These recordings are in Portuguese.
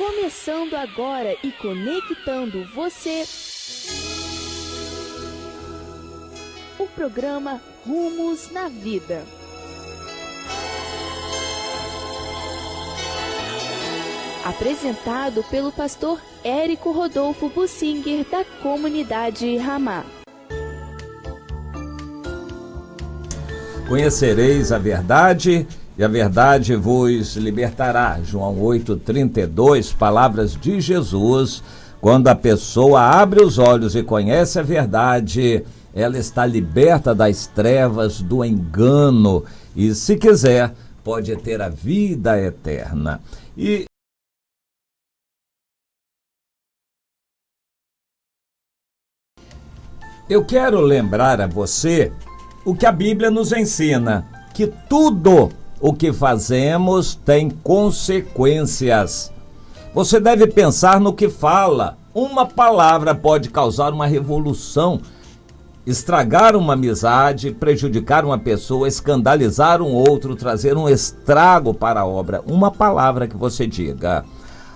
Começando agora e conectando você. O programa Rumos na Vida. Apresentado pelo pastor Érico Rodolfo Bussinger, da comunidade Ramá. Conhecereis a verdade, e a verdade vos libertará. João 8,32, palavras de Jesus. Quando a pessoa abre os olhos e conhece a verdade, ela está liberta das trevas, do engano, e se quiser, pode ter a vida eterna. E eu quero lembrar a você o que a Bíblia nos ensina, que tudo o que fazemos tem consequências. Você deve pensar no que fala. Uma palavra pode causar uma revolução, estragar uma amizade, prejudicar uma pessoa, escandalizar um outro, trazer um estrago para a obra. Uma palavra que você diga.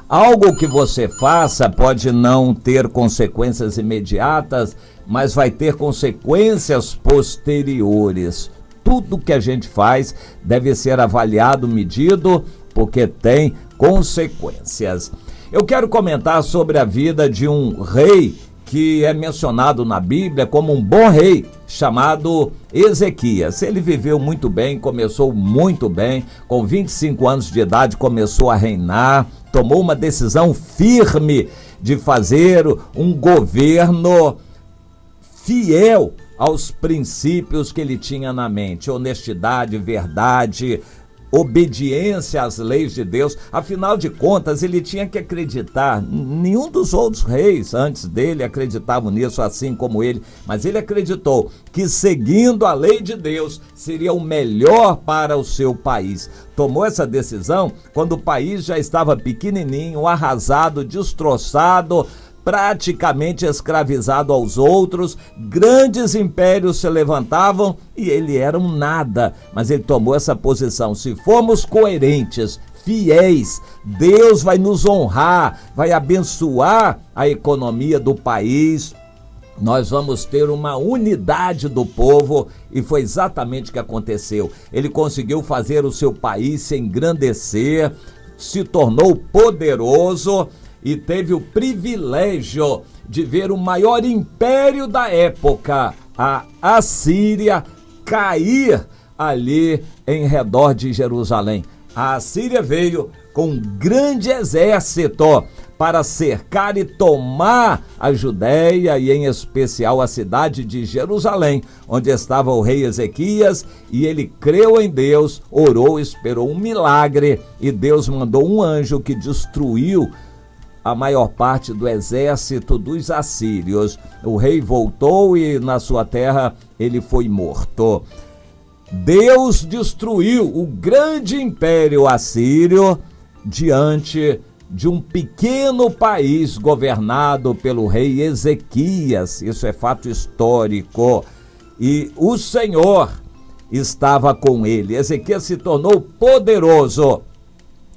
Algo que você faça pode não ter consequências imediatas, mas vai ter consequências posteriores. Tudo que a gente faz deve ser avaliado, medido, porque tem consequências. Eu quero comentar sobre a vida de um rei que é mencionado na Bíblia como um bom rei, chamado Ezequias. Ele viveu muito bem, começou muito bem, com 25 anos de idade começou a reinar, tomou uma decisão firme de fazer um governo fiel aos princípios que ele tinha na mente: honestidade, verdade, obediência às leis de Deus. Afinal de contas, ele tinha que acreditar. Nenhum dos outros reis antes dele acreditavam nisso assim como ele, mas ele acreditou que seguindo a lei de Deus seria o melhor para o seu país. Tomou essa decisão quando o país já estava pequenininho, arrasado, destroçado, praticamente escravizado aos outros. Grandes impérios se levantavam e ele era um nada, mas ele tomou essa posição: se formos coerentes, fiéis, Deus vai nos honrar, vai abençoar a economia do país, nós vamos ter uma unidade do povo. E foi exatamente o que aconteceu. Ele conseguiu fazer o seu país se engrandecer, se tornou poderoso e teve o privilégio de ver o maior império da época, a Assíria, cair ali em redor de Jerusalém. A Assíria veio com um grande exército para cercar e tomar a Judéia e, em especial, a cidade de Jerusalém, onde estava o rei Ezequias, e ele creu em Deus, orou, esperou um milagre, e Deus mandou um anjo que destruiu a maior parte do exército dos assírios. O rei voltou e na sua terra ele foi morto. Deus destruiu o grande império assírio diante de um pequeno país governado pelo rei Ezequias. Isso é fato histórico. E o Senhor estava com ele. Ezequias se tornou poderoso,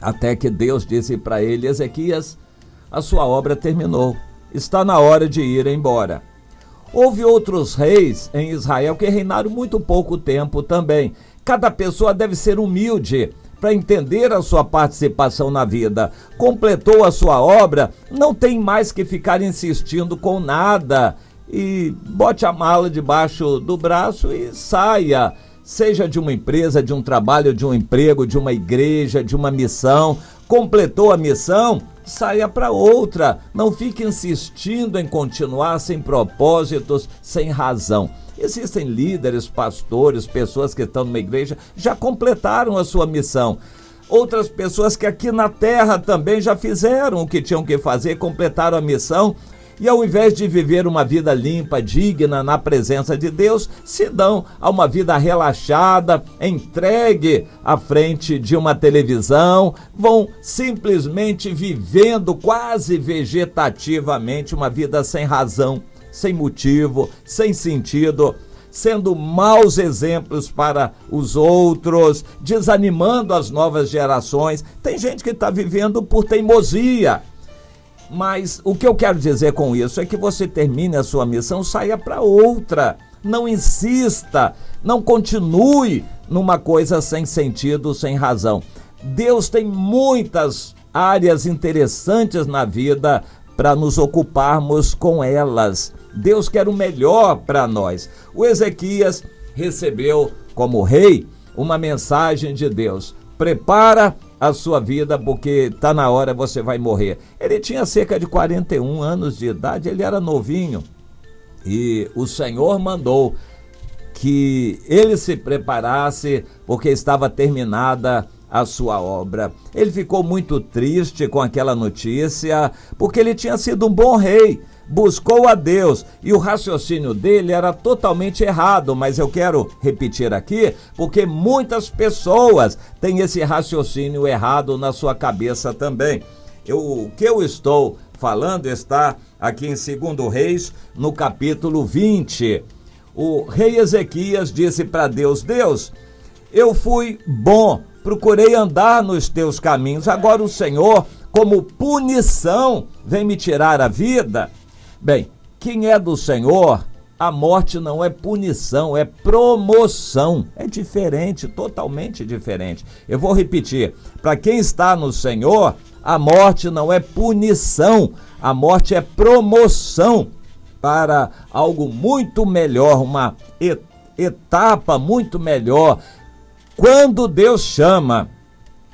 até que Deus disse para ele: Ezequias, a sua obra terminou, está na hora de ir embora. Houve outros reis em Israel que reinaram muito pouco tempo também. Cada pessoa deve ser humilde para entender a sua participação na vida. Completou a sua obra, não tem mais que ficar insistindo com nada. E bote a mala debaixo do braço e saia. Seja de uma empresa, de um trabalho, de um emprego, de uma igreja, de uma missão. Completou a missão, saia para outra. Não fique insistindo em continuar sem propósitos, sem razão. Existem líderes, pastores, pessoas que estão numa igreja, já completaram a sua missão. Outras pessoas que aqui na terra também já fizeram o que tinham que fazer, completaram a missão. E ao invés de viver uma vida limpa, digna na presença de Deus, se dão a uma vida relaxada, entregue à frente de uma televisão, vão simplesmente vivendo quase vegetativamente uma vida sem razão, sem motivo, sem sentido. sendo maus exemplos para os outros, desanimando as novas gerações. Tem gente que está vivendo por teimosia. Mas o que eu quero dizer com isso é que você termine a sua missão, saia para outra. Não insista, não continue numa coisa sem sentido, sem razão. Deus tem muitas áreas interessantes na vida para nos ocuparmos com elas. Deus quer o melhor para nós. O Ezequias recebeu como rei uma mensagem de Deus: prepara a sua vida porque está na hora, você vai morrer. Ele tinha cerca de 41 anos de idade, ele era novinho. E o Senhor mandou que ele se preparasse porque estava terminada a sua obra. Ele ficou muito triste com aquela notícia, porque ele tinha sido um bom rei, buscou a Deus e o raciocínio dele era totalmente errado, mas eu quero repetir aqui, porque muitas pessoas têm esse raciocínio errado na sua cabeça também. O que eu estou falando está aqui em 2 Reis, no capítulo 20. O rei Ezequias disse para Deus: Deus, eu fui bom, procurei andar nos teus caminhos, agora o Senhor, como punição, vem me tirar a vida. Bem, quem é do Senhor, a morte não é punição, é promoção. É diferente, totalmente diferente. Eu vou repetir, para quem está no Senhor, a morte não é punição, a morte é promoção para algo muito melhor, uma etapa muito melhor. Quando Deus chama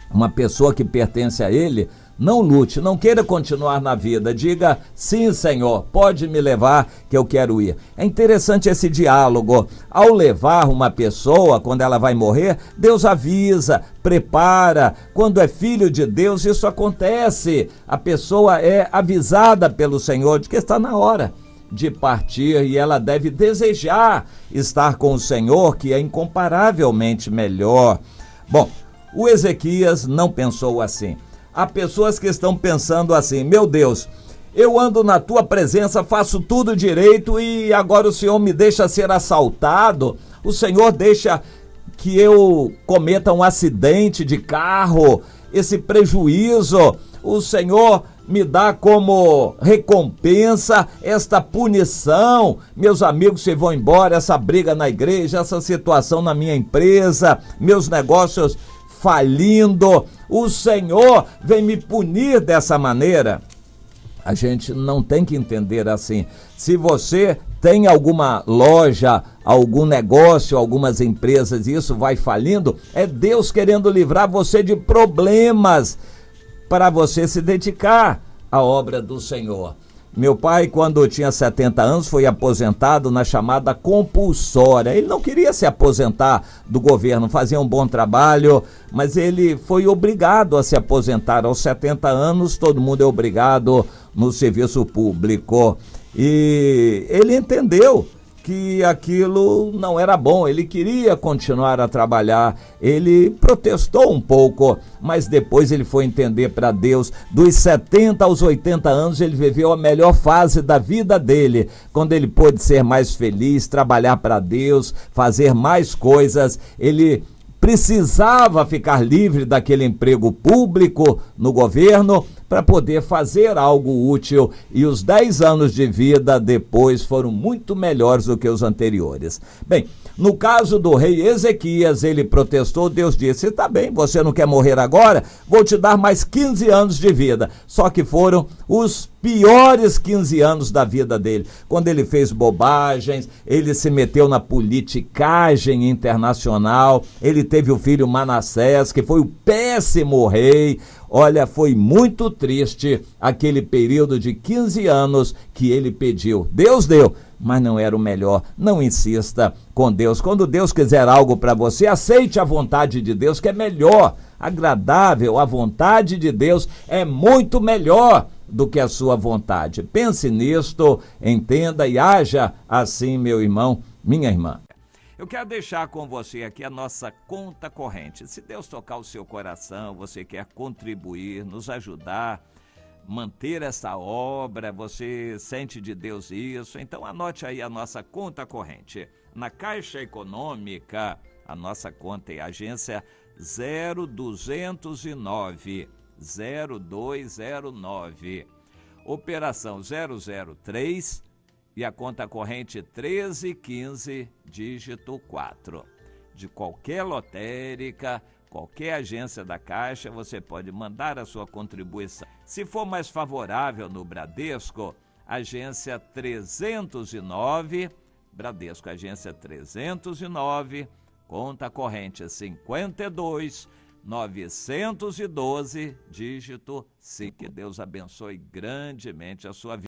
uma pessoa que pertence a Ele, não lute, não queira continuar na vida, diga: sim, Senhor, pode me levar que eu quero ir. É interessante esse diálogo. Ao levar uma pessoa, quando ela vai morrer, Deus avisa, prepara. Quando é filho de Deus, isso acontece. A pessoa é avisada pelo Senhor de que está na hora de partir e ela deve desejar estar com o Senhor, que é incomparavelmente melhor. Bom, o Ezequias não pensou assim. Há pessoas que estão pensando assim: meu Deus, eu ando na tua presença, faço tudo direito e agora o Senhor me deixa ser assaltado, o Senhor deixa que eu cometa um acidente de carro, esse prejuízo, o Senhor me dá como recompensa esta punição, meus amigos se vão embora, essa briga na igreja, essa situação na minha empresa, meus negócios falindo, o Senhor vem me punir dessa maneira. A gente não tem que entender assim. Se você tem alguma loja, algum negócio, algumas empresas e isso vai falindo, é Deus querendo livrar você de problemas para você se dedicar à obra do Senhor. Meu pai, quando tinha 70 anos, foi aposentado na chamada compulsória. Ele não queria se aposentar do governo, fazia um bom trabalho, mas ele foi obrigado a se aposentar. Aos 70 anos, todo mundo é obrigado no serviço público. E ele entendeu que aquilo não era bom, ele queria continuar a trabalhar, ele protestou um pouco, mas depois ele foi entender para Deus. Dos 70 aos 80 anos ele viveu a melhor fase da vida dele, quando ele pôde ser mais feliz, trabalhar para Deus, fazer mais coisas. Ele precisava ficar livre daquele emprego público no governo para poder fazer algo útil, e os 10 anos de vida depois foram muito melhores do que os anteriores. Bem, no caso do rei Ezequias, ele protestou, Deus disse: tá bem, você não quer morrer agora? Vou te dar mais 15 anos de vida. Só que foram os piores 15 anos da vida dele, quando ele fez bobagens, ele se meteu na politicagem internacional, ele teve o filho Manassés, que foi o péssimo rei. Olha, foi muito triste aquele período de 15 anos que ele pediu. Deus deu, mas não era o melhor. Não insista com Deus. Quando Deus quiser algo para você, aceite a vontade de Deus, que é melhor, agradável. A vontade de Deus é muito melhor do que a sua vontade. Pense nisto, entenda e haja assim, meu irmão, minha irmã. Eu quero deixar com você aqui a nossa conta corrente. Se Deus tocar o seu coração, você quer contribuir, nos ajudar, manter essa obra, você sente de Deus isso, então anote aí a nossa conta corrente. Na Caixa Econômica, a nossa conta é agência 0209, 0209, operação 003 e a conta corrente 1315, dígito 4. De qualquer lotérica, qualquer agência da Caixa, você pode mandar a sua contribuição. Se for mais favorável no Bradesco, agência 309, Bradesco, agência 309, conta corrente 52 912, dígito 5. Que Deus abençoe grandemente a sua vida.